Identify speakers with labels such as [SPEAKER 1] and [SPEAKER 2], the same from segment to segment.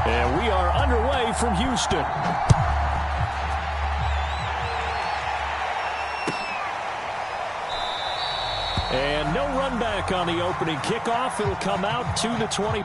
[SPEAKER 1] And we are underway from Houston. And no run back on the opening kickoff. It'll come out to the 20.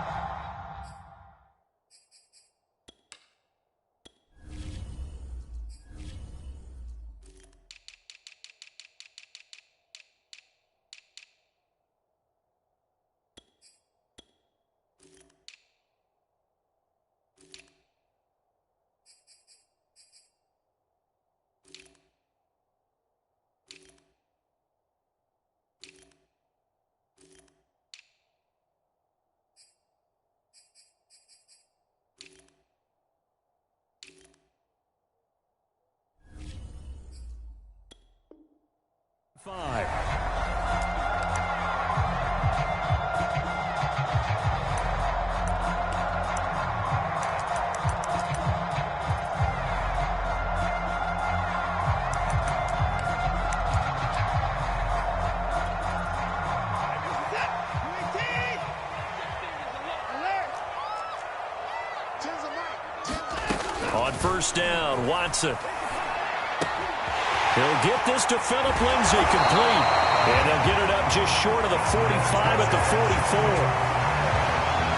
[SPEAKER 1] On first down, Watson. He'll get this to Phillip Lindsay, complete. And he'll get it up just short of the 45 at the 44.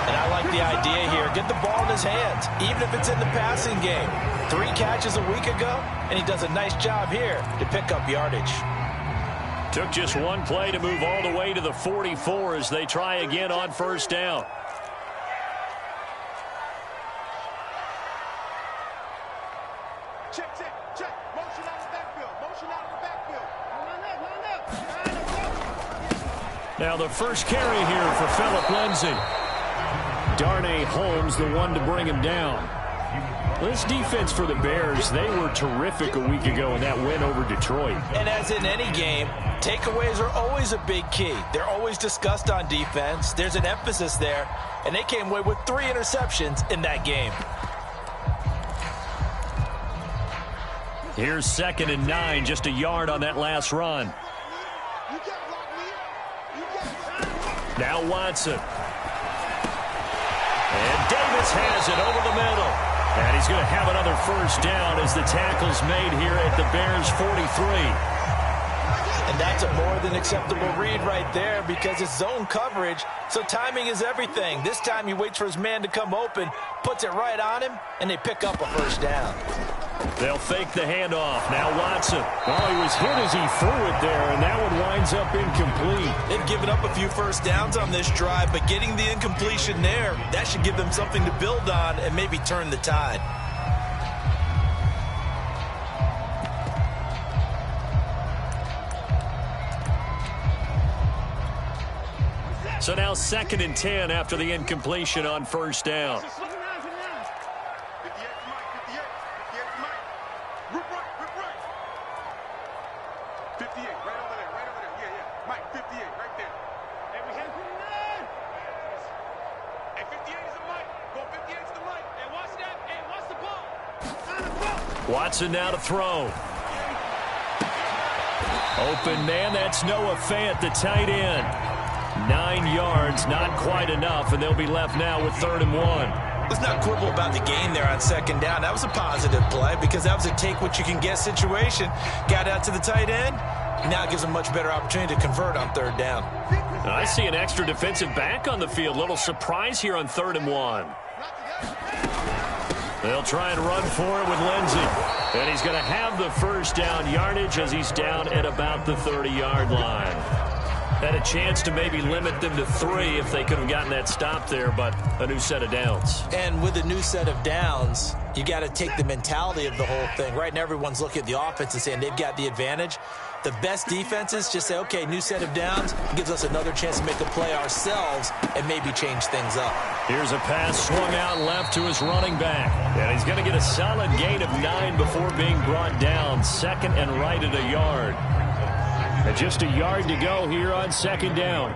[SPEAKER 2] And I like the idea here. Get the ball in his hands, even if it's in the passing game. 3 catches a week ago, and he does a nice job here to pick up yardage.
[SPEAKER 1] Took just one play to move all the way to the 44 as they try again on first down.
[SPEAKER 3] Check. Motion out of the backfield.
[SPEAKER 1] Now the first carry here for Phillip Lindsay. Darnay Holmes, the one to bring him down. This defense for the Bears, they were terrific a week ago in that win over Detroit.
[SPEAKER 2] And as in any game, takeaways are always a big key. They're always discussed on defense. There's an emphasis there, and they came away with 3 interceptions in that game.
[SPEAKER 1] Here's 2nd and 9, just a yard on that last run. Now Watson. And Davis has it over the middle. And he's going to have another first down as the tackle's made here at the Bears' 43.
[SPEAKER 2] And that's a more than acceptable read right there because it's zone coverage, so timing is everything. This time he waits for his man to come open, puts it right on him, and they pick up a first down.
[SPEAKER 1] They'll fake the handoff. Now Watson. Well, he was hit as he threw it there, and that one winds up incomplete.
[SPEAKER 2] They've given up a few first downs on this drive, but getting the incompletion there, that should give them something to build on and maybe turn the tide.
[SPEAKER 1] So now 2nd and 10 after the incompletion on first down. Watson now to throw. Open man, that's Noah Fant, the tight end. 9 yards, not quite enough, and they'll be left now with 3rd and 1.
[SPEAKER 2] Let's not quibble about the gain there on 2nd down. That was a positive play because that was a take-what-you-can-get situation. Got out to the tight end. Now it gives them a much better opportunity to convert on 3rd down.
[SPEAKER 1] I see an extra defensive back on the field. Little surprise here on 3rd and 1. They'll try and run for it with Lindsay. And he's going to have the first down yardage as he's down at about the 30-yard line. Had a chance to maybe limit them to 3 if they could have gotten that stop there, but a new set of downs.
[SPEAKER 2] And with a new set of downs, you got to take the mentality of the whole thing. Right now, everyone's looking at the offense and saying they've got the advantage. The best defenses just say, okay, new set of downs, gives us another chance to make a play ourselves and maybe change things up.
[SPEAKER 1] Here's a pass swung out left to his running back. And he's going to get a solid gain of 9 before being brought down. 2nd and right at a yard. And just a yard to go here on 2nd down.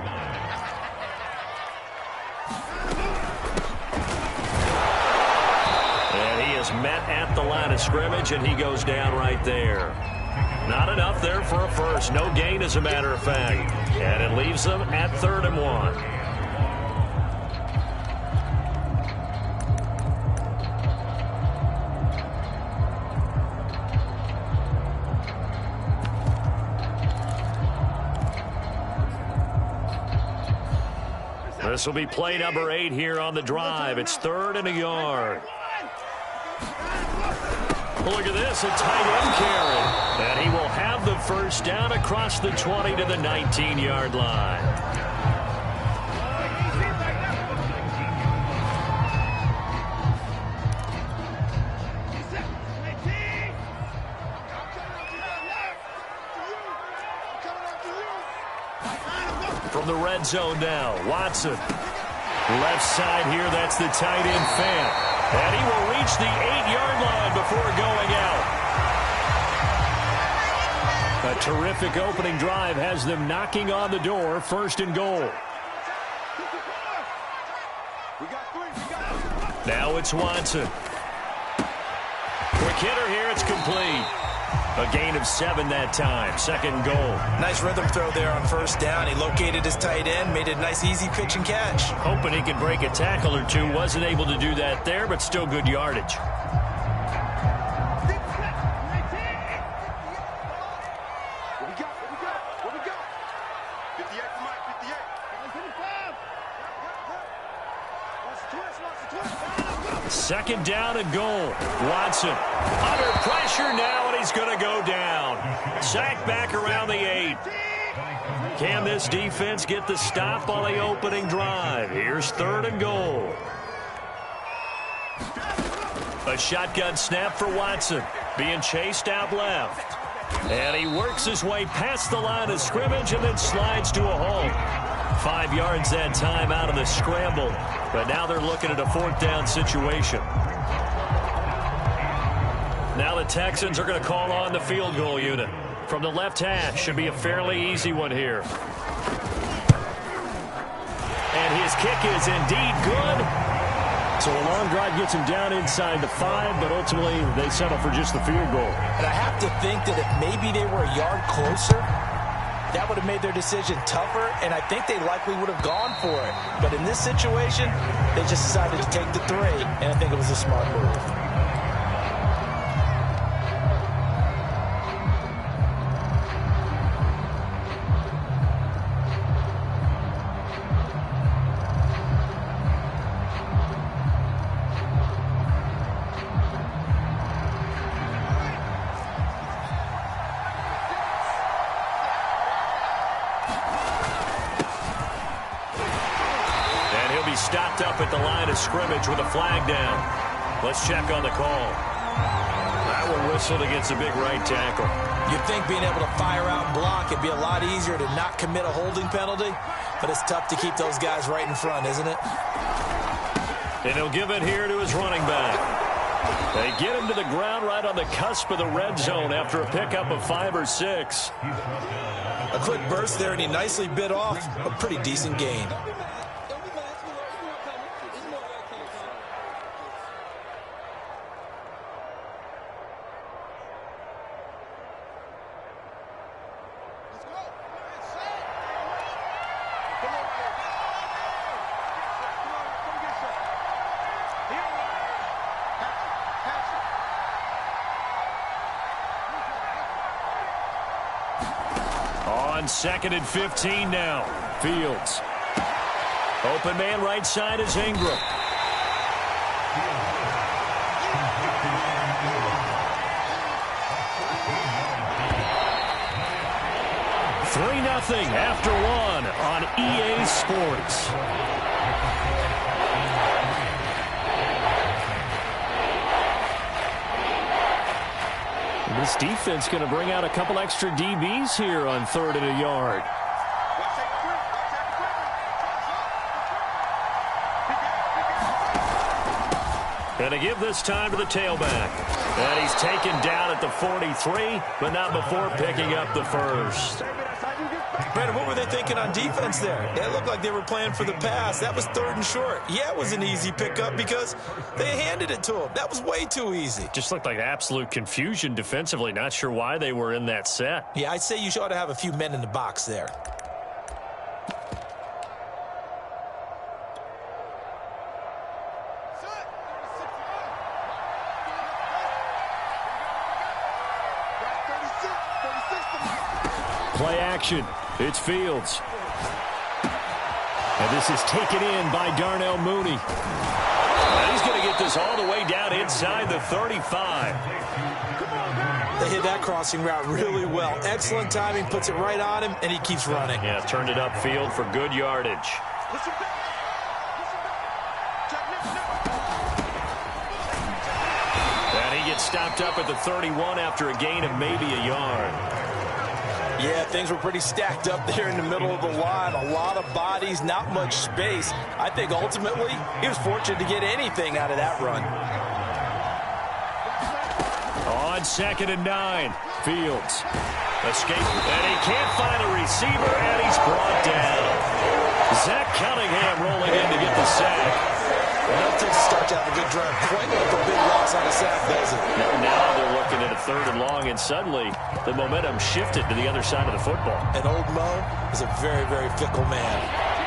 [SPEAKER 1] And he is met at the line of scrimmage, and he goes down right there. Not enough there for a first. No gain, as a matter of fact. And it leaves them at 3rd and 1. This will be play number 8 here on the drive. It's 3rd and a yard. Look at this, a tight end carry. And he will have the first down across the 20 to the 19-yard line. From the red zone now, Watson. Left side here, that's the tight end Fant. And he will reach the 8-yard line before going out. A terrific opening drive has them knocking on the door, 1st and goal. Now it's Watson. Quick hitter here, it's complete. A gain of 7 that time, 2nd goal.
[SPEAKER 2] Nice rhythm throw there on 1st down. He located his tight end, made it a nice easy pitch and catch.
[SPEAKER 1] Hoping he could break a tackle or two. Wasn't able to do that there, but still good yardage. Second down and goal. Watson under pressure now, and he's going to go down. Sacked back around the 8. Can this defense get the stop on the opening drive? Here's 3rd and goal. A shotgun snap for Watson. Being chased out left. And he works his way past the line of scrimmage and then slides to a halt. 5 yards that time out of the scramble. But now they're looking at a 4th down situation. Now the Texans are going to call on the field goal unit. From the left hash, should be a fairly easy one here. And his kick is indeed good. So a long drive gets him down inside the 5, but ultimately they settle for just the field goal.
[SPEAKER 2] And I have to think that if maybe they were a yard closer, that would have made their decision tougher, and I think they likely would have gone for it. But in this situation, they just decided to take the 3, and I think it was a smart move.
[SPEAKER 1] Stopped up at the line of scrimmage with a flag down. Let's check on the call. That one whistled against a big right tackle.
[SPEAKER 2] You'd think being able to fire out and block it'd be a lot easier to not commit a holding penalty, but it's tough to keep those guys right in front, isn't it?
[SPEAKER 1] And he'll give it here to his running back. They get him to the ground right on the cusp of the red zone after a pickup of 5 or 6.
[SPEAKER 2] A quick burst there, and he nicely bit off a pretty decent gain.
[SPEAKER 1] On 2nd and 15 now. Fields. Open man right side is Ingram. Three 0 after 1 on EA Sports. This defense going to bring out a couple extra DBs here on 3rd and a yard. And to give this time to the tailback. And he's taken down at the 43, but not before picking up the first.
[SPEAKER 2] Brandon, what were they thinking on defense there? It looked like they were playing for the pass. That was 3rd and short. Yeah, it was an easy pickup because they handed it to him. That was way too easy.
[SPEAKER 1] Just looked like absolute confusion defensively. Not sure why they were in that set.
[SPEAKER 2] Yeah, I'd say you ought to have a few men in the box there.
[SPEAKER 1] Play action. It's Fields. And this is taken in by Darnell Mooney. And he's going to get this all the way down inside the 35.
[SPEAKER 2] They hit that crossing route really well. Excellent timing, puts it right on him, and he keeps running.
[SPEAKER 1] Yeah, turned it upfield for good yardage. And he gets stopped up at the 31 after a gain of maybe a yard.
[SPEAKER 2] Yeah, things were pretty stacked up there in the middle of the line. A lot of bodies, not much space. I think ultimately he was fortunate to get anything out of that run.
[SPEAKER 1] On 2nd and 9, Fields. Escape, and he can't find a receiver, and he's brought down. Zach Cunningham rolling in to get the sack.
[SPEAKER 2] Well, it takes a start to have a good drive. Quite like a big loss on a sack, does it?
[SPEAKER 1] Now they're looking at a 3rd and long, and suddenly the momentum shifted to the other side of the football.
[SPEAKER 2] And old Mo is a very, very fickle man.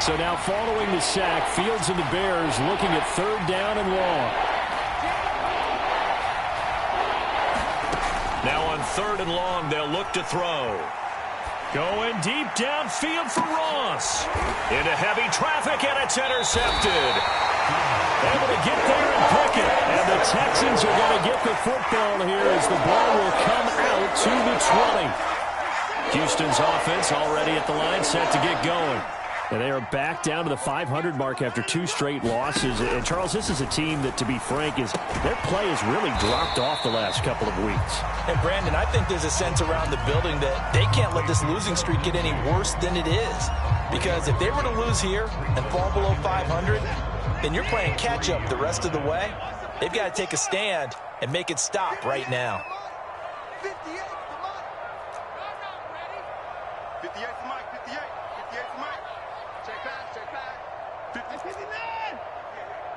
[SPEAKER 1] So now following the sack, Fields and the Bears looking at 3rd down and long. Now on 3rd and long, they'll look to throw. Going deep downfield for Ross. Into heavy traffic, and it's intercepted. Able to get there and pick it. And the Texans are going to get the football here as the ball will come out to the 20. Houston's offense already at the line, set to get going. And they are back down to the 500 mark after 2 straight losses. And, Charles, this is a team that, to be frank, their play has really dropped off the last couple of weeks.
[SPEAKER 2] And, Brandon, I think there's a sense around the building that they can't let this losing streak get any worse than it is. Because if they were to lose here and fall below 500, then you're playing catch-up the rest of the way. They've got to take a stand and make it stop right now.
[SPEAKER 3] 58 for Mike. 58 for Mike. 58 for Mike. Check back. 59.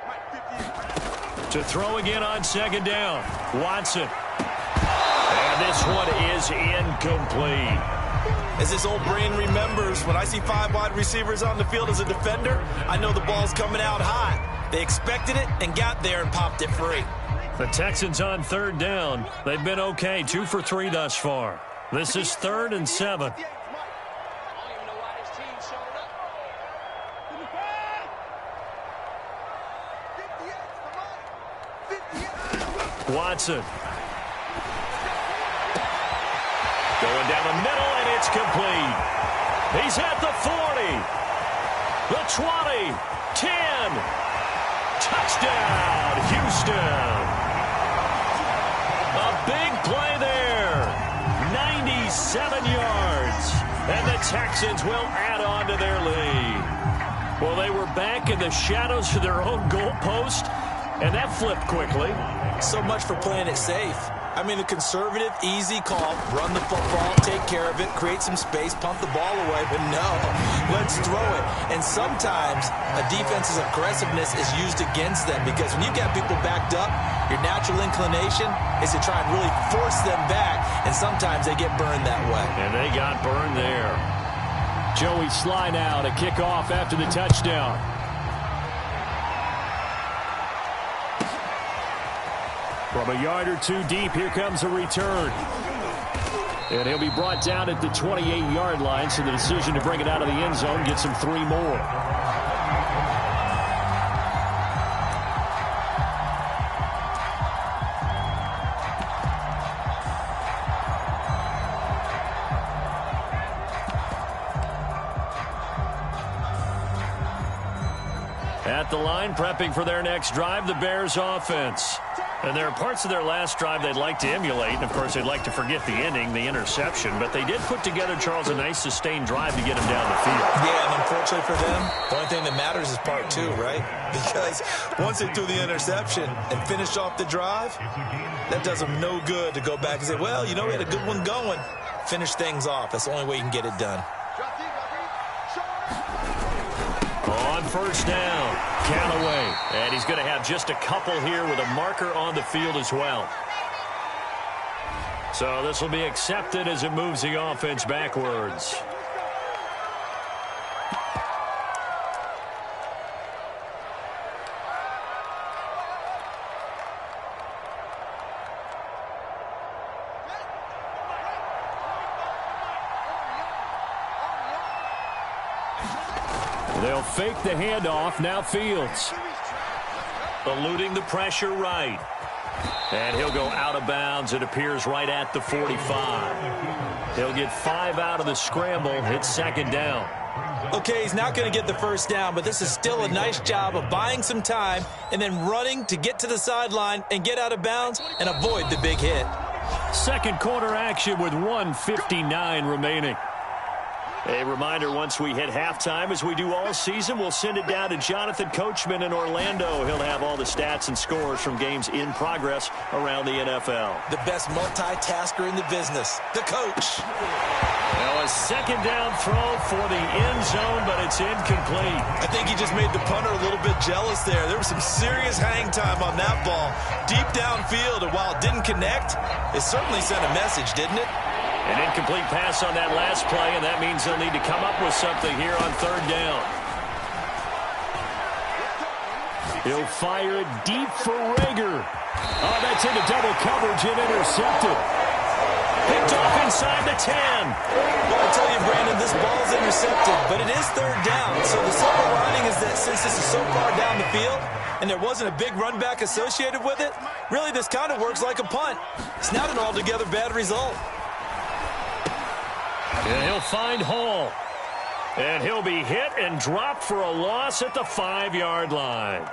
[SPEAKER 3] Mike, 58.
[SPEAKER 1] To throw again on 2nd down. Watson. And this one is incomplete.
[SPEAKER 2] As his old brain remembers, when I see 5 wide receivers on the field as a defender, I know the ball's coming out hot. They expected it and got there and popped it free.
[SPEAKER 1] The Texans on 3rd down. They've been okay, 2 for 3 thus far. This is 3rd and 7. Watson. Going down the middle, and it's complete. He's at the 40. The 20. 10. Touchdown, Houston. A big play there. 97 yards. And the Texans will add on to their lead. Well, they were back in the shadows of their own goalpost, and that flipped quickly.
[SPEAKER 2] So much for playing it safe. I mean, a conservative, easy call, run the football, take care of it, create some space, pump the ball away, but no, let's throw it. And sometimes a defense's aggressiveness is used against them because when you've got people backed up, your natural inclination is to try and really force them back, and sometimes they get burned that way.
[SPEAKER 1] And they got burned there. Joey Sly now to kick off after the touchdown. From a yard or 2 deep, here comes a return. And he'll be brought down at the 28-yard line, so the decision to bring it out of the end zone gets him 3 more. At the line, prepping for their next drive, the Bears offense. And there are parts of their last drive they'd like to emulate. And, of course, they'd like to forget the ending, the interception. But they did put together, Charles, a nice sustained drive to get him down the field.
[SPEAKER 2] Yeah, and unfortunately for them, the only thing that matters is part 2, right? Because once they threw the interception and finished off the drive, that does them no good to go back and say, well, you know, we had a good one going. Finish things off. That's the only way you can get it done.
[SPEAKER 1] On 1st down, Callaway. And he's going to have just a couple here with a marker on the field as well. So this will be accepted as it moves the offense backwards. They'll They'll fake the handoff. Now Fields. Eluding the pressure right. And he'll go out of bounds. It appears right at the 45. He'll get 5 out of the scramble. It's second down.
[SPEAKER 2] Okay, he's not going to get the first down, but this is still a nice job of buying some time and then running to get to the sideline and get out of bounds and avoid the big hit.
[SPEAKER 1] Second quarter action with 1:59 remaining. A reminder, once we hit halftime, as we do all season, we'll send it down to Jonathan Coachman in Orlando. He'll have all the stats and scores from games in progress around the NFL.
[SPEAKER 2] The best multitasker in the business, the coach.
[SPEAKER 1] Now a second down throw for the end zone, but it's incomplete.
[SPEAKER 2] I think he just made the punter a little bit jealous there. There was some serious hang time on that ball. Deep downfield, and while it didn't connect, it certainly sent a message, didn't it?
[SPEAKER 1] An incomplete pass on that last play, and that means they'll need to come up with something here on third down. He'll fire it deep for Rager. Oh, that's into double coverage and intercepted. Picked off inside the 10.
[SPEAKER 2] Well, I tell you, Brandon, this ball's intercepted, but it is third down. So the silver lining is that since this is so far down the field and there wasn't a big run back associated with it, really this kind of works like a punt. It's not an altogether bad result.
[SPEAKER 1] And he'll find Hall. And he'll be hit and dropped for a loss at the 5-yard line.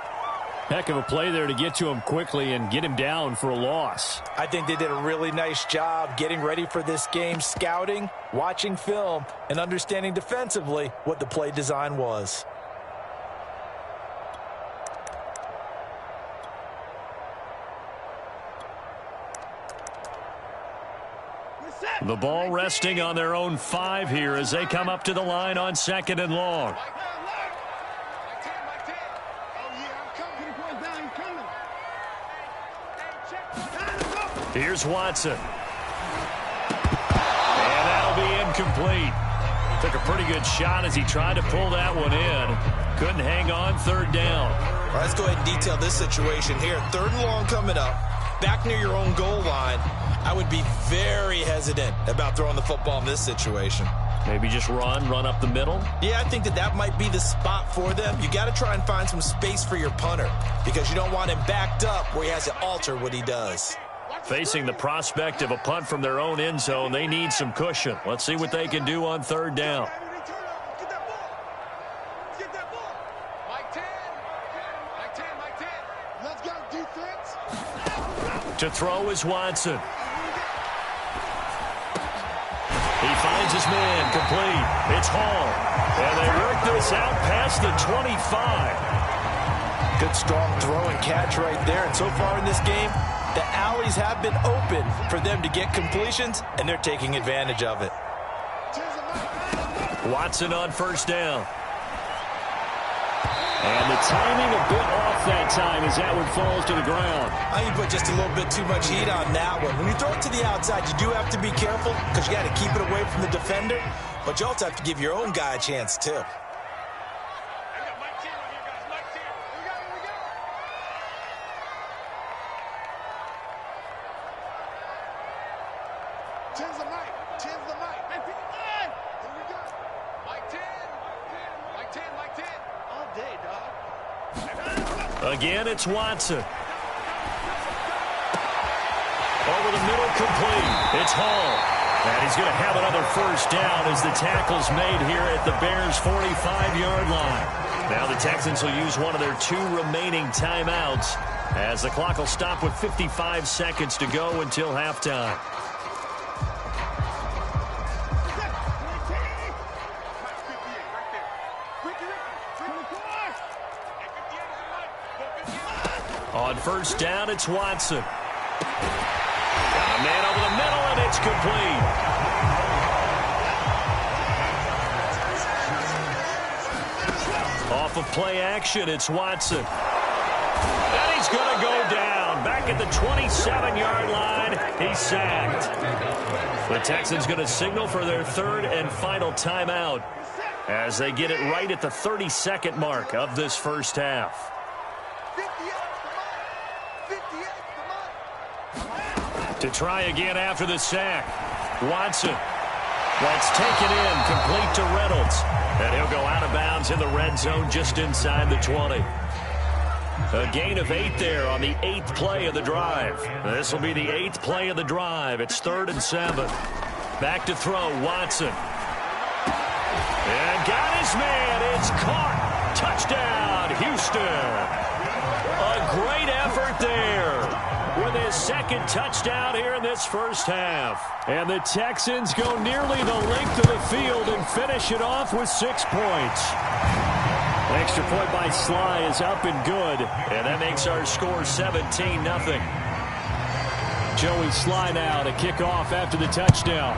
[SPEAKER 1] Heck of a play there to get to him quickly and get him down for a loss.
[SPEAKER 2] I think they did a really nice job getting ready for this game, scouting, watching film, and understanding defensively what the play design was.
[SPEAKER 1] The ball resting on their own 5 here as they come up to the line on second and long. Here's Watson. And that'll be incomplete. Took a pretty good shot as he tried to pull that one in. Couldn't hang on third down.
[SPEAKER 2] All right, let's go ahead and detail this situation here. Third and long coming up. Back near your own goal line. I would be very hesitant about throwing the football in this situation.
[SPEAKER 1] Maybe just run up the middle?
[SPEAKER 2] Yeah, I think that might be the spot for them. You got to try and find some space for your punter because you don't want him backed up where he has to alter what he does.
[SPEAKER 1] Facing the prospect of a punt from their own end zone, they need some cushion. Let's see what they can do on third down. To throw is Watson. He finds his man, complete. It's Hall. And they work this out past the 25.
[SPEAKER 2] Good strong throw and catch right there. And so far in this game, the alleys have been open for them to get completions, and they're taking advantage of it.
[SPEAKER 1] Watson on first down. And the timing a bit off that time as that one falls to the ground.
[SPEAKER 2] I think you put just a little bit too much heat on that one. When you throw it to the outside, you do have to be careful because you got to keep it away from the defender, but you also have to give your own guy a chance too.
[SPEAKER 1] Again, it's Watson. Over the middle, complete. It's Hall. And he's going to have another first down as the tackle's made here at the Bears' 45-yard line. Now the Texans will use one of their 2 remaining timeouts as the clock will stop with 55 seconds to go until halftime. On first down, it's Watson. Got a man over the middle, and it's complete. Off of play action, it's Watson. And he's going to go down. Back at the 27-yard line, he's sacked. The Texans going to signal for their 3rd and final timeout as they get it right at the 32nd mark of this first half. To try again after the sack. Watson. That's taken in, complete to Reynolds. And he'll go out of bounds in the red zone just inside the 20. A gain of 8 there on the 8th play of the drive. This will be the 8th play of the drive. It's 3rd and 7. Back to throw, Watson. And got his man. It's caught. Touchdown, Houston. A great effort there with his 2nd touchdown here in this first half. And the Texans go nearly the length of the field and finish it off with 6 points. Extra point by Sly is up and good. And that makes our score 17-0. Joey Sly now to kick off after the touchdown.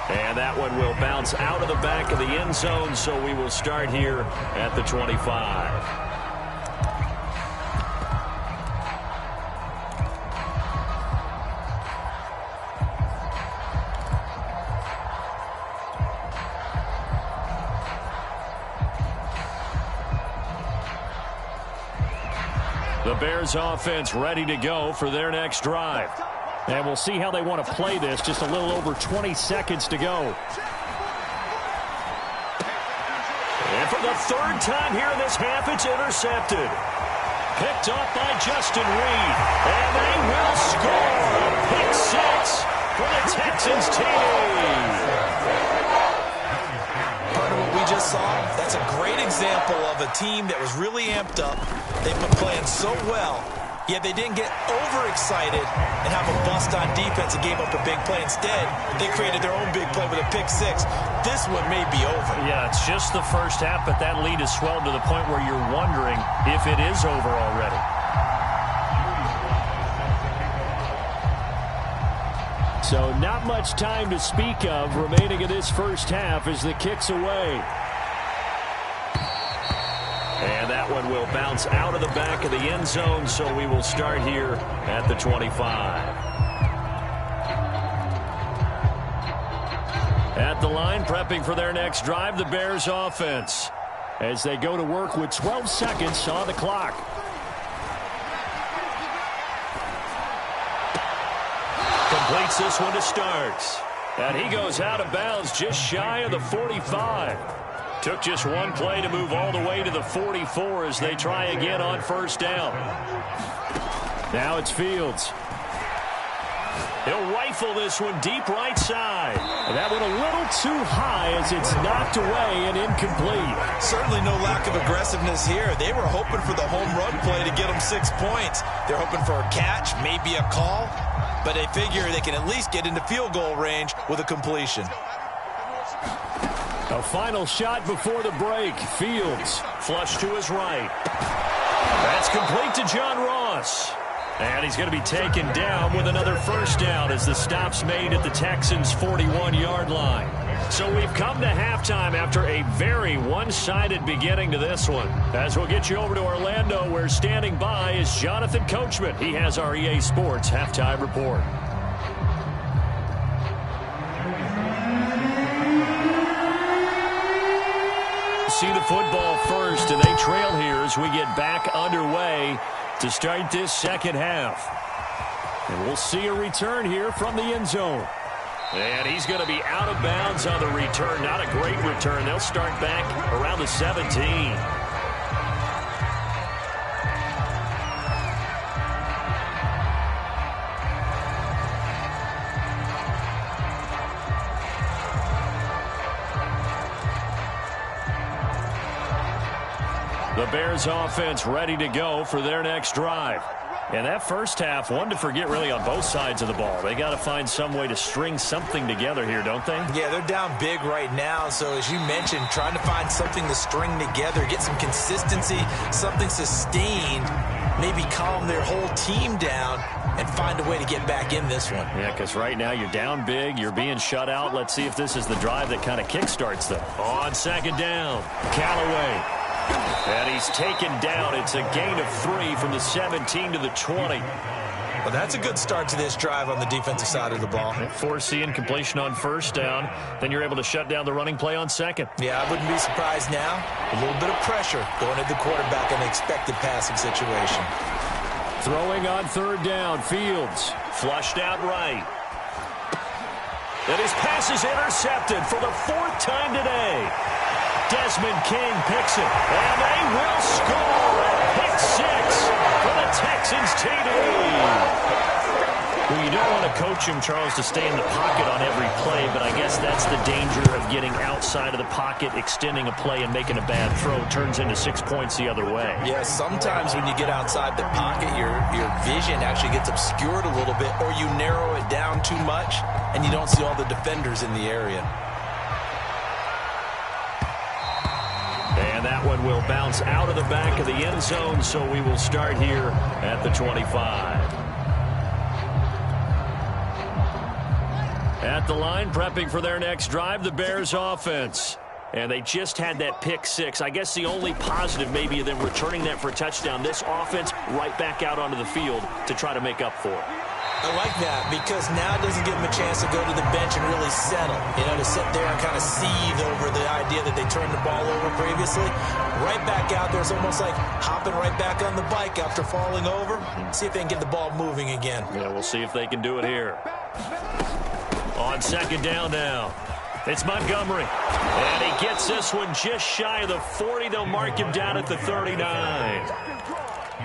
[SPEAKER 1] And that one will bounce out of the back of the end zone, so we will start here at the 25. The Bears offense ready to go for their next drive. And we'll see how they want to play this. Just a little over 20 seconds to go. And for the 3rd time here in this half, it's intercepted. Picked up by Justin Reed. And they will score. Pick 6 for the Texans team.
[SPEAKER 2] Part of what we just saw, that's a great example of a team that was really amped up. They've been playing so well. Yet they didn't get overexcited and have a bust on defense and gave up a big play. Instead, they created their own big play with a pick 6. This one may be over.
[SPEAKER 1] Yeah, it's just the first half, but that lead has swelled to the point where you're wondering if it is over already. So not much time to speak of remaining in this first half as the kick's away. And that one will bounce out of the back of the end zone, so we will start here at the 25. At the line, prepping for their next drive, the Bears offense, as they go to work with 12 seconds on the clock. Completes this one to Starks. And he goes out of bounds just shy of the 45. Took just one play to move all the way to the 44 as they try again on first down. Now it's Fields. He'll rifle this one deep right side. And that one a little too high as it's knocked away and incomplete.
[SPEAKER 2] Certainly no lack of aggressiveness here. They were hoping for the home run play to get them 6 points. They're hoping for a catch, maybe a call. But they figure they can at least get into field goal range with a completion.
[SPEAKER 1] A final shot before the break. Fields flush to his right. That's complete to John Ross. And he's going to be taken down with another first down as the stop's made at the Texans' 41-yard line. So we've come to halftime after a very one-sided beginning to this one. As we'll get you over to Orlando, where standing by is Jonathan Coachman. He has our EA Sports halftime report. See the football first, and they trail here as we get back underway to start this second half. And we'll see a return here from the end zone. And he's going to be out of bounds on the return. Not a great return. They'll start back around the 17. The Bears offense ready to go for their next drive. And that first half, one to forget really on both sides of the ball. They got to find some way to string something together here, don't they?
[SPEAKER 2] Yeah, they're down big right now. So as you mentioned, trying to find something to string together, get some consistency, something sustained, maybe calm their whole team down and find a way to get back in this one.
[SPEAKER 1] Yeah, because right now you're down big, you're being shut out. Let's see if this is the drive that kind of kickstarts them. On second down, Callaway. And he's taken down. It's a gain of 3 from the 17 to the 20.
[SPEAKER 2] Well, that's a good start to this drive on the defensive side of the ball.
[SPEAKER 1] Foreseeing completion on first down. Then you're able to shut down the running play on second.
[SPEAKER 2] Yeah, I wouldn't be surprised now. A little bit of pressure going at the quarterback in an expected passing situation.
[SPEAKER 1] Throwing on third down, Fields. Flushed out right. And his pass is intercepted for the 4th time today. Desmond King picks it, and they will score at pick 6 for the Texans TD. Well, you don't want to coach him, Charles, to stay in the pocket on every play, but I guess that's the danger of getting outside of the pocket, extending a play, and making a bad throw. Turns into 6 points the other way.
[SPEAKER 2] Yeah, sometimes when you get outside the pocket, your vision actually gets obscured a little bit, or you narrow it down too much, and you don't see all the defenders in the area.
[SPEAKER 1] And that one will bounce out of the back of the end zone, so we will start here at the 25. At the line, prepping for their next drive, the Bears offense. And they just had that pick 6. I guess the only positive maybe of them returning that for a touchdown. This offense right back out onto the field to try to make up for it.
[SPEAKER 2] I like that because now it doesn't give them a chance to go to the bench and really settle. You know, to sit there and kind of seethe over the idea that they turned the ball over previously. Right back out there. It's almost like hopping right back on the bike after falling over. See if they can get the ball moving again.
[SPEAKER 1] Yeah, we'll see if they can do it here. On second down now, it's Montgomery. And he gets this one just shy of the 40. They'll mark him down at the 39.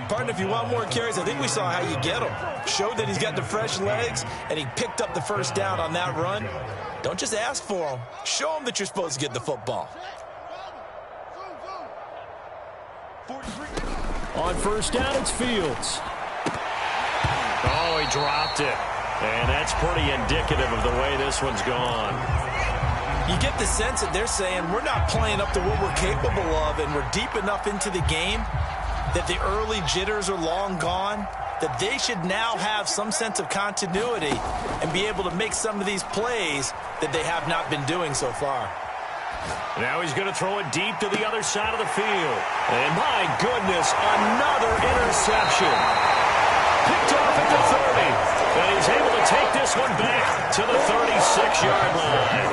[SPEAKER 2] Partner, if you want more carries, I think we saw how you get him. Showed that he's got the fresh legs, and he picked up the first down on that run. Don't just ask for him. Show him that you're supposed to get the football.
[SPEAKER 1] On first down, it's Fields. Oh, he dropped it. And that's pretty indicative of the way this one's gone.
[SPEAKER 2] You get the sense that they're saying we're not playing up to what we're capable of, and we're deep enough into the game that the early jitters are long gone, that they should now have some sense of continuity and be able to make some of these plays that they have not been doing so far.
[SPEAKER 1] Now he's going to throw it deep to the other side of the field. And my goodness, another interception. Picked off at the 30. And he's able to take this one back to the 36-yard line.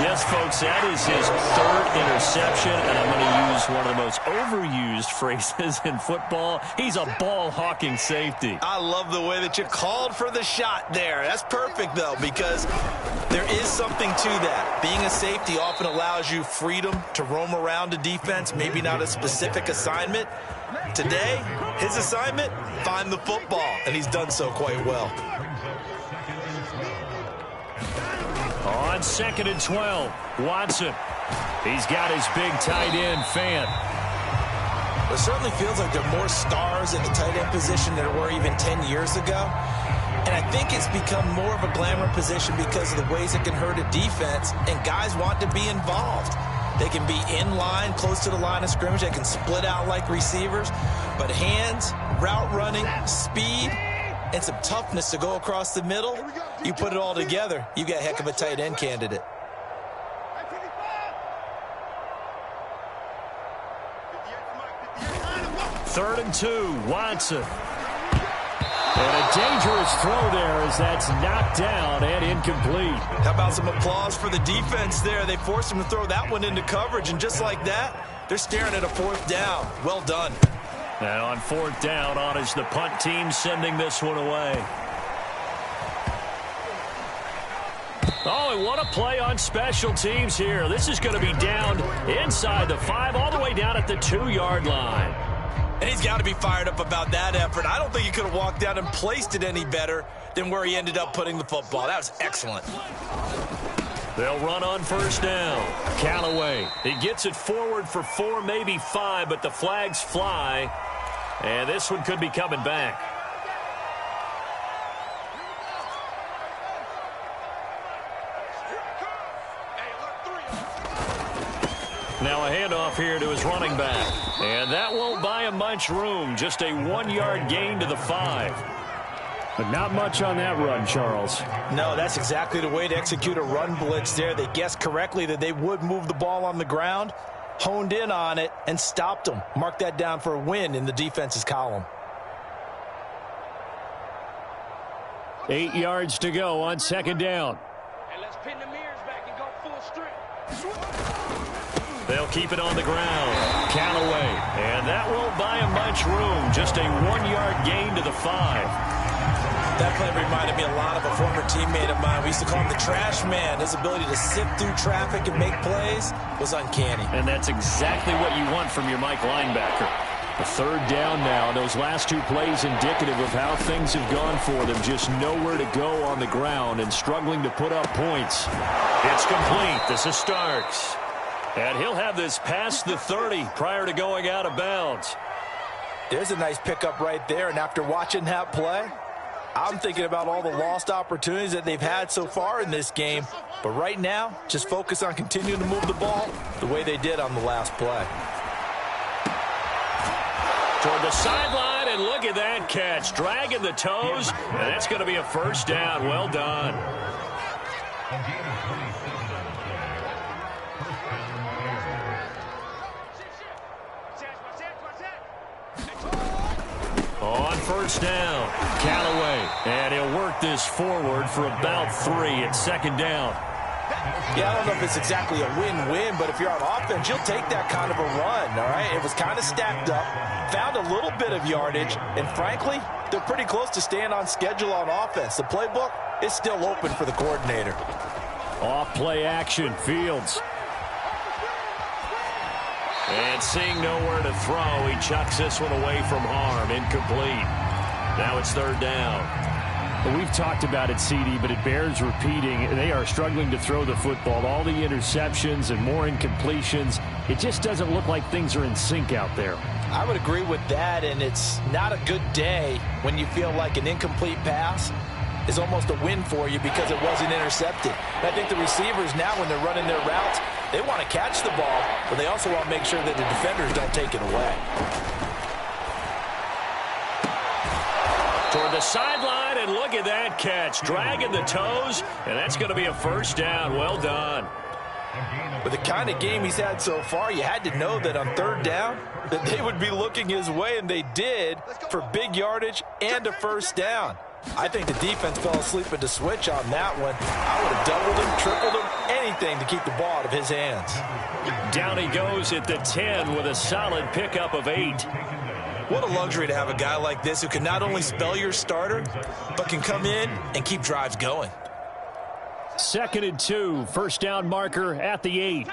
[SPEAKER 1] Yes, folks, that is his 3rd interception, and I'm going to use one of the most overused phrases in football. He's a ball-hawking safety.
[SPEAKER 2] I love the way that you called for the shot there. That's perfect, though, because there is something to that. Being a safety often allows you freedom to roam around a defense, maybe not a specific assignment. Today, his assignment, find the football, and he's done so quite well.
[SPEAKER 1] On 2nd and 12, Watson. He's got his big tight end, Fant.
[SPEAKER 2] It certainly feels like there are more stars at the tight end position than there were even 10 years ago. And I think it's become more of a glamour position because of the ways it can hurt a defense, and guys want to be involved. They can be in line, close to the line of scrimmage. They can split out like receivers. But hands, route running, speed, and some toughness to go across the middle, you put it all together, you got a heck of a tight end candidate.
[SPEAKER 1] Third and 2, Watson. And a dangerous throw there as that's knocked down and incomplete.
[SPEAKER 2] How about some applause for the defense there? They forced him to throw that one into coverage, and just like that, they're staring at a 4th down. Well done.
[SPEAKER 1] And on 4th down, on is the punt team sending this one away. Oh, and what a play on special teams here. This is going to be down inside the 5, all the way down at the 2-yard line.
[SPEAKER 2] And he's got to be fired up about that effort. I don't think he could have walked down and placed it any better than where he ended up putting the football. That was excellent.
[SPEAKER 1] They'll run on first down. Callaway, he gets it forward for 4, maybe 5, but the flags fly. And this one could be coming back. Now a handoff here to his running back. And that won't buy him much room. Just a 1-yard gain to the 5. But not much on that run, Charles.
[SPEAKER 2] No, that's exactly the way to execute a run blitz there. They guessed correctly that they would move the ball on the ground, honed in on it, and stopped them. Mark that down for a win in the defense's column.
[SPEAKER 1] 8 yards to go on second down.
[SPEAKER 3] And let's pin the mirrors back and go full strength.
[SPEAKER 1] They'll keep it on the ground. Callaway. And that won't buy him much room. Just a 1-yard gain to the 5.
[SPEAKER 2] That play reminded me a lot of a former teammate of mine. We used to call him the trash man. His ability to sift through traffic and make plays was uncanny.
[SPEAKER 1] And that's exactly what you want from your Mike linebacker. The 3rd down now. Those last 2 plays indicative of how things have gone for them. Just nowhere to go on the ground and struggling to put up points. It's complete. This is Starks. And he'll have this past the 30 prior to going out of bounds.
[SPEAKER 2] There's a nice pickup right there. And after watching that play, I'm thinking about all the lost opportunities that they've had so far in this game. But right now, just focus on continuing to move the ball the way they did on the last play.
[SPEAKER 1] Toward the sideline, and look at that catch. Dragging the toes, and that's going to be a 1st down. Well done. On 1st down, Callaway, and he'll work this forward for about 3 at 2nd down.
[SPEAKER 2] Yeah, I don't know if it's exactly a win-win, but if you're on offense, you'll take that kind of a run, all right? It was kind of stacked up, found a little bit of yardage, and frankly, they're pretty close to staying on schedule on offense. The playbook is still open for the coordinator.
[SPEAKER 1] Off-play action, Fields. And seeing nowhere to throw, he chucks this one away from harm. Incomplete. Now it's 3rd down.
[SPEAKER 4] Well, we've talked about it, CD, but it bears repeating. They are struggling to throw the football. All the interceptions and more incompletions. It just doesn't look like things are in sync out there.
[SPEAKER 2] I would agree with that, and it's not a good day when you feel like an incomplete pass is almost a win for you because it wasn't intercepted. And I think the receivers now, when they're running their routes, they want to catch the ball, but they also want to make sure that the defenders don't take it away.
[SPEAKER 1] Toward the sideline, and look at that catch. Dragging the toes, and that's going to be a 1st down. Well done.
[SPEAKER 2] With the kind of game he's had so far, you had to know that on 3rd down that they would be looking his way, and they did, for big yardage and a 1st down. I think the defense fell asleep at the switch on that one. I would have doubled him, tripled him, anything to keep the ball out of his hands.
[SPEAKER 1] Down he goes at the 10 with a solid pickup of 8.
[SPEAKER 2] What a luxury to have a guy like this who can not only spell your starter, but can come in and keep drives going.
[SPEAKER 4] 2nd and 2, 1st down marker at the 8.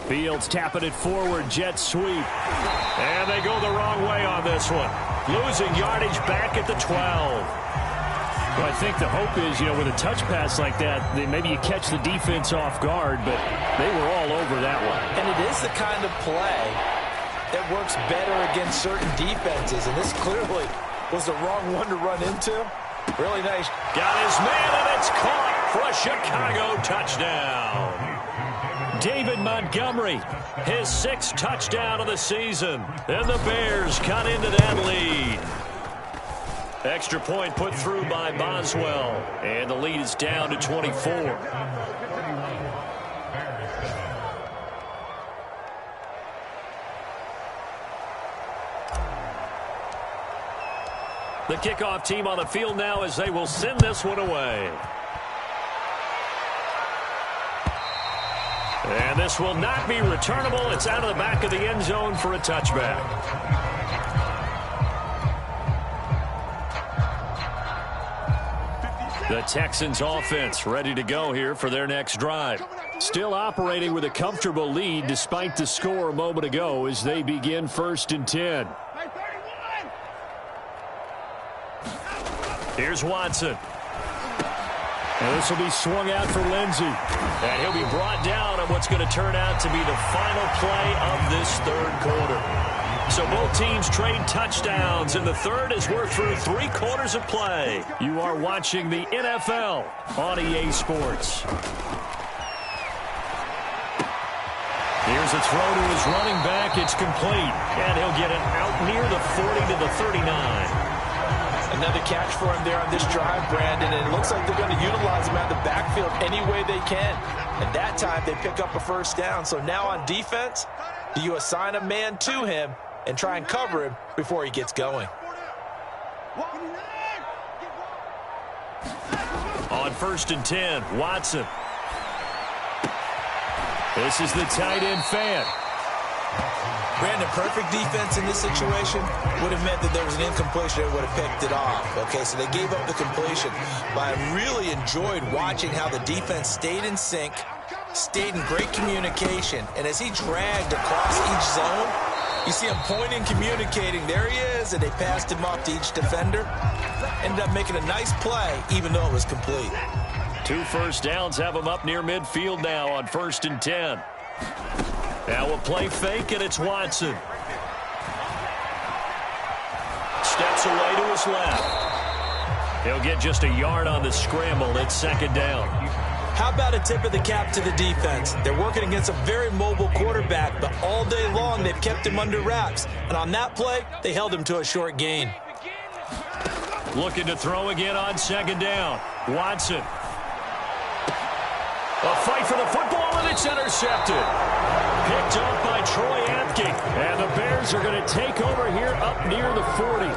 [SPEAKER 4] Fields tapping it forward, jet sweep.
[SPEAKER 1] And they go the wrong way on this one. Losing yardage back at the 12.
[SPEAKER 4] Well, I think the hope is, with a touch pass like that, maybe you catch the defense off guard, but they were all over that one.
[SPEAKER 2] And it is the kind of play that works better against certain defenses, and this clearly was the wrong one to run into. Really nice.
[SPEAKER 1] Got his man, and it's caught for a Chicago touchdown. David Montgomery, his 6th touchdown of the season, and the Bears cut into that lead. Extra point put through by Boswell, and the lead is down to 24. The kickoff team on the field now as they will send this one away. And this will not be returnable. It's out of the back of the end zone for a touchback. The Texans offense ready to go here for their next drive. Still operating with a comfortable lead despite the score a moment ago as they begin 1st and 10. Here's Watson. And this will be swung out for Lindsey. And he'll be brought down on what's going to turn out to be the final play of this 3rd quarter. So both teams trade touchdowns, and the 3rd as we're through 3 quarters of play. You are watching the NFL on EA Sports. Here's a throw to his running back. It's complete, and he'll get it out near the 40 to the 39.
[SPEAKER 2] Another catch for him there on this drive, Brandon, and it looks like they're going to utilize him out of the backfield any way they can. And that time they pick up a 1st down. So now on defense, do you assign a man to him and try and cover him before he gets going?
[SPEAKER 1] On on 1st and 10. Watson. This is the tight end fan.
[SPEAKER 2] Brandon, perfect defense in this situation would have meant that there was an incompletion that would have picked it off. Okay, so they gave up the completion. But I really enjoyed watching how the defense stayed in sync, stayed in great communication, and as he dragged across each zone, you see him pointing, communicating. There he is, and they passed him off to each defender. Ended up making a nice play, even though it was complete.
[SPEAKER 1] 2 first downs have him up near midfield now on 1st and 10. Now we'll play fake, and it's Watson. Steps away to his left. He'll get just a yard on the scramble. It's 2nd down.
[SPEAKER 2] How about a tip of the cap to the defense? They're working against a very mobile quarterback, but all day long they've kept him under wraps. And on that play, they held him to a short gain.
[SPEAKER 1] Looking to throw again on 2nd down. Watson. A fight for the football, and it's intercepted. Picked up by Troy Apke. And the Bears are going to take over here up near the 40.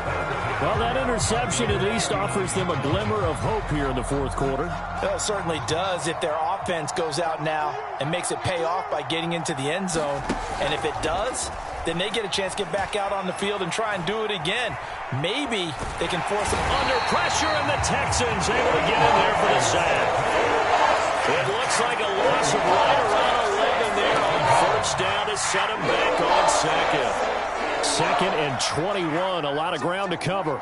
[SPEAKER 1] Well, that interception at least offers them a glimmer of hope here in the 4th quarter.
[SPEAKER 2] Well, it certainly does if their offense goes out now and makes it pay off by getting into the end zone. And if it does, then they get a chance to get back out on the field and try and do it again. Maybe they can force them
[SPEAKER 1] under pressure, and the Texans able to get in there for the sack. It looks like a loss of right around 11 there on 1st down to set him back on 2nd.
[SPEAKER 4] 2nd and 21, a lot of ground to cover.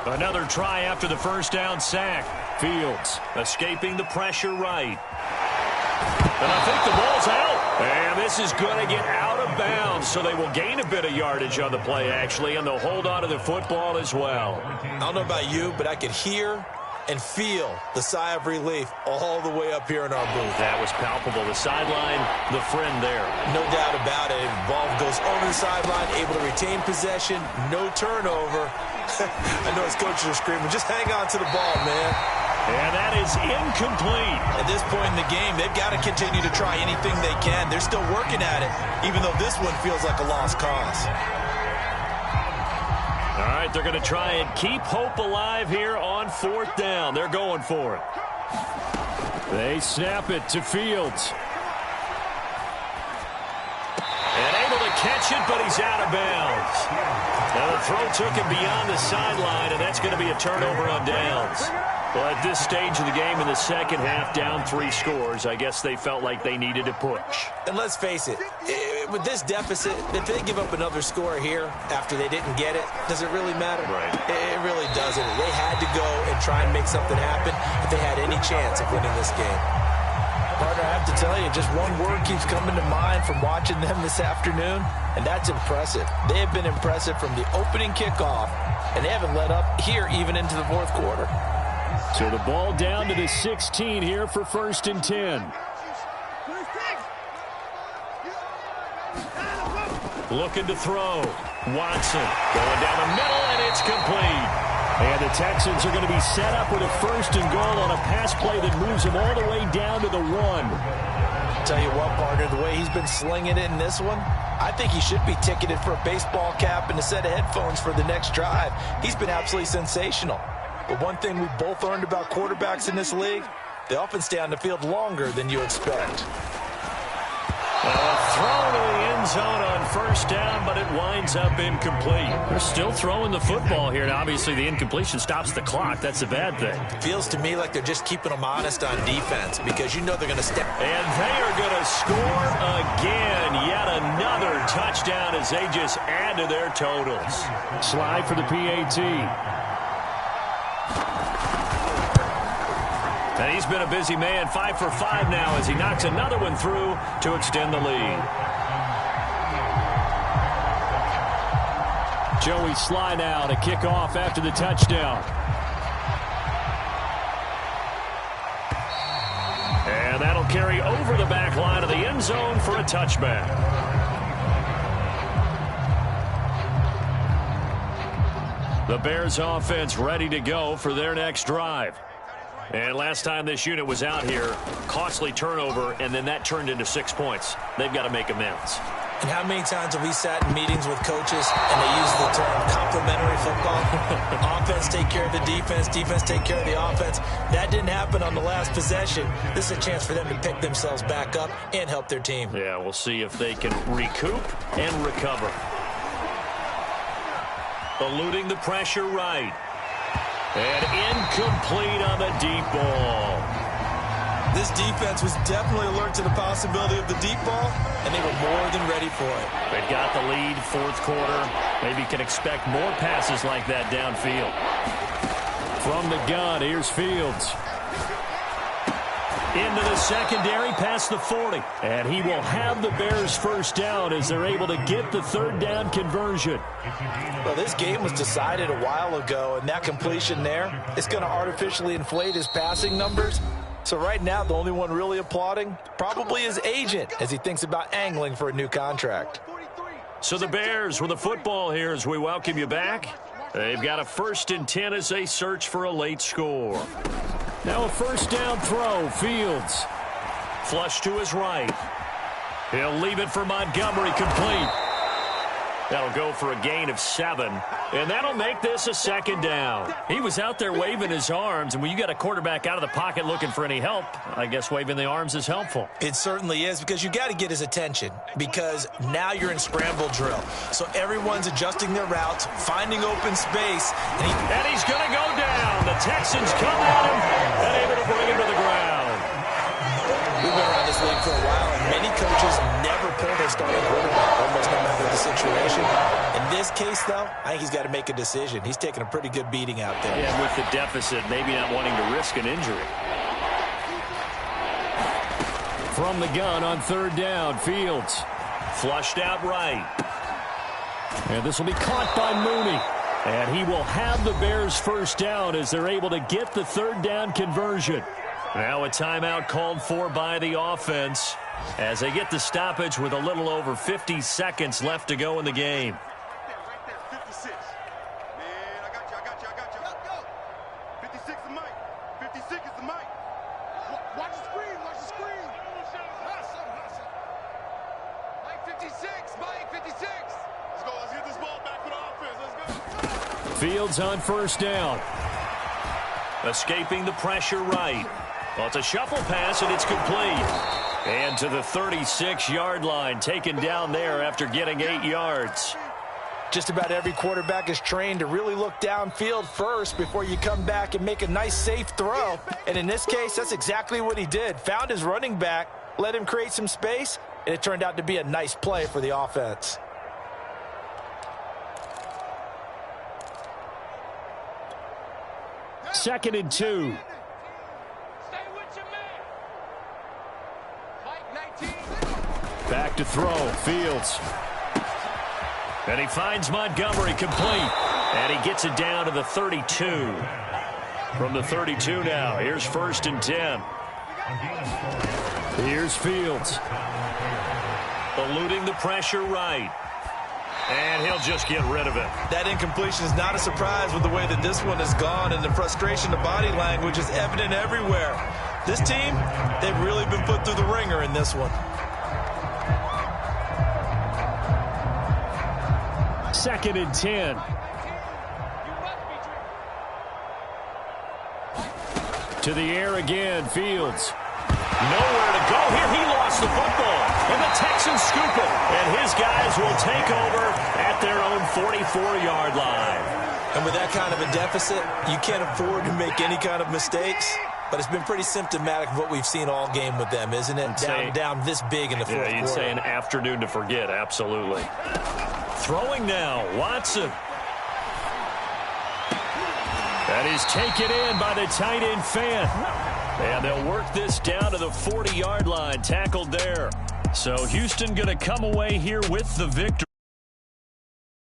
[SPEAKER 1] Another try after the 1st down sack. Fields escaping the pressure right. And I think the ball's out. And this is going to get out of bounds, so they will gain a bit of yardage on the play, actually, and they'll hold on to the football as well.
[SPEAKER 2] I don't know about you, but I could hear and feel the sigh of relief all the way up here in our booth.
[SPEAKER 1] That was palpable. The sideline, the friend there.
[SPEAKER 2] No doubt about it. The ball goes over the sideline, able to retain possession, no turnover. I know his coaches are screaming, just hang on to the ball, man.
[SPEAKER 1] And that is incomplete.
[SPEAKER 2] At this point in the game, they've got to continue to try anything they can. They're still working at it, even though this one feels like a lost cause.
[SPEAKER 1] All right, they're going to try and keep hope alive here on 4th down. They're going for it.
[SPEAKER 4] They snap it to Fields.
[SPEAKER 1] And able to catch it, but he's out of bounds. Now the throw took him beyond the sideline, and that's going to be a turnover on downs. Well, at this stage of the game in the 2nd half, down 3 scores, I guess they felt like they needed to push.
[SPEAKER 2] And let's face it, with this deficit, if they give up another score here after they didn't get it, does it really matter?
[SPEAKER 1] Right.
[SPEAKER 2] It really doesn't. They had to go and try and make something happen if they had any chance of winning this game. Partner, I have to tell you, just one word keeps coming to mind from watching them this afternoon, and that's impressive. They have been impressive from the opening kickoff, and they haven't let up here even into the 4th quarter.
[SPEAKER 4] So the ball down to the 16 here for 1st and 10.
[SPEAKER 1] Looking to throw. Watson going down the middle, and it's complete.
[SPEAKER 4] And the Texans are going to be set up with a 1st and goal on a pass play that moves them all the way down to the 1.
[SPEAKER 2] Tell you what, partner, the way he's been slinging it in this one, I think he should be ticketed for a baseball cap and a set of headphones for the next drive. He's been absolutely sensational. But one thing we both learned about quarterbacks in this league, they often stay on the field longer than you expect.
[SPEAKER 1] Throw to the end zone on 1st down, but it winds up incomplete.
[SPEAKER 4] They're still throwing the football here, and obviously the incompletion stops the clock. That's a bad thing.
[SPEAKER 2] Feels to me like they're just keeping them honest on defense because you know they're going to step.
[SPEAKER 1] And they are going to score again. Yet another touchdown as they just add to their totals.
[SPEAKER 4] Slide for the PAT.
[SPEAKER 1] And he's been a busy man, 5 for 5 now as he knocks another one through to extend the lead.
[SPEAKER 4] Joey Sly now to kick off after the touchdown.
[SPEAKER 1] And that'll carry over the back line of the end zone for a touchback. The Bears offense ready to go for their next drive. And last time this unit was out here, costly turnover, and then that turned into 6 points. They've got to make amends.
[SPEAKER 2] And how many times have we sat in meetings with coaches and they use the term complementary football? Offense take care of the defense, defense take care of the offense. That didn't happen on the last possession. This is a chance for them to pick themselves back up and help their team.
[SPEAKER 1] Yeah, we'll see if they can recoup and recover. Eluding the pressure right. And incomplete on the deep ball.
[SPEAKER 2] This defense was definitely alert to the possibility of the deep ball, and they were more than ready for it.
[SPEAKER 1] They've got the lead, fourth quarter. Maybe can expect more passes like that downfield.
[SPEAKER 4] From the gun, here's Fields.
[SPEAKER 1] Into the secondary, past the 40. And he will have the Bears first down as they're able to get the third down conversion.
[SPEAKER 2] Well, this game was decided a while ago, and that completion there is going to artificially inflate his passing numbers. So right now, the only one really applauding probably his agent as he thinks about angling for a new contract.
[SPEAKER 1] So the Bears with the football here as we welcome you back. They've got a 1st and 10 as they search for a late score.
[SPEAKER 4] Now a first down throw, Fields.
[SPEAKER 1] Flush to his right. He'll leave it for Montgomery, complete. That'll go for a gain of 7. And that'll make this a 2nd down. He was out there waving his arms, and when you got a quarterback out of the pocket looking for any help, I guess waving the arms is helpful.
[SPEAKER 2] It certainly is, because you got to get his attention, because now you're in scramble drill. So everyone's adjusting their routes, finding open space.
[SPEAKER 1] And he's going to go down. The Texans come at him and able to bring him to the ground.
[SPEAKER 2] We've been around this league for a while, and many coaches never pull their starting quarterback, almost no matter the situation. In this case, though, I think he's got to make a decision. He's taking a pretty good beating out there.
[SPEAKER 1] Yeah, with the deficit, maybe not wanting to risk an injury.
[SPEAKER 4] From the gun on third down, Fields.
[SPEAKER 1] Flushed out right.
[SPEAKER 4] And this will be caught by Mooney.
[SPEAKER 1] And he will have the Bears first down as they're able to get the third down conversion. Now a timeout called for by the offense as they get the stoppage with a little over 50 seconds left to go in the game.
[SPEAKER 3] Right there, 56. Man, I got you. Let's go. 56 is Mike. 56 is the Mike. Watch the screen. Mike 56. Mike 56. Let's go. Let's get this ball back for the offense. Let's go.
[SPEAKER 4] Fields on first down.
[SPEAKER 1] Escaping the pressure right. Well, it's a shuffle pass, and it's complete. And to the 36-yard line, taken down there after getting 8 yards.
[SPEAKER 2] Just about every quarterback is trained to really look downfield first before you come back and make a nice, safe throw. And in this case, that's exactly what he did. Found his running back, let him create some space, and it turned out to be a nice play for the offense.
[SPEAKER 4] Second and 2. Back to throw, Fields.
[SPEAKER 1] And he finds Montgomery, complete. And he gets it down to the 32. From the 32 now, here's 1st and 10.
[SPEAKER 4] Here's Fields.
[SPEAKER 1] Eluding the pressure right. And he'll just get rid of it.
[SPEAKER 2] That incompletion is not a surprise with the way that this one has gone, and the frustration, the body language is evident everywhere. This team, they've really been put through the ringer in this one.
[SPEAKER 4] 2nd and 10. To the air again, Fields.
[SPEAKER 1] Nowhere to go here. He lost the football. And the Texans scoop it. And his guys will take over at their own 44-yard line.
[SPEAKER 2] And with that kind of a deficit, you can't afford to make any kind of mistakes. But it's been pretty symptomatic of what we've seen all game with them, isn't it? Down this big in the fourth quarter.
[SPEAKER 1] You'd say an afternoon to forget, absolutely. Throwing now, Watson. That is taken in by the tight end Fan. And they'll work this down to the 40-yard line, tackled there. So Houston going to come away here with the victory.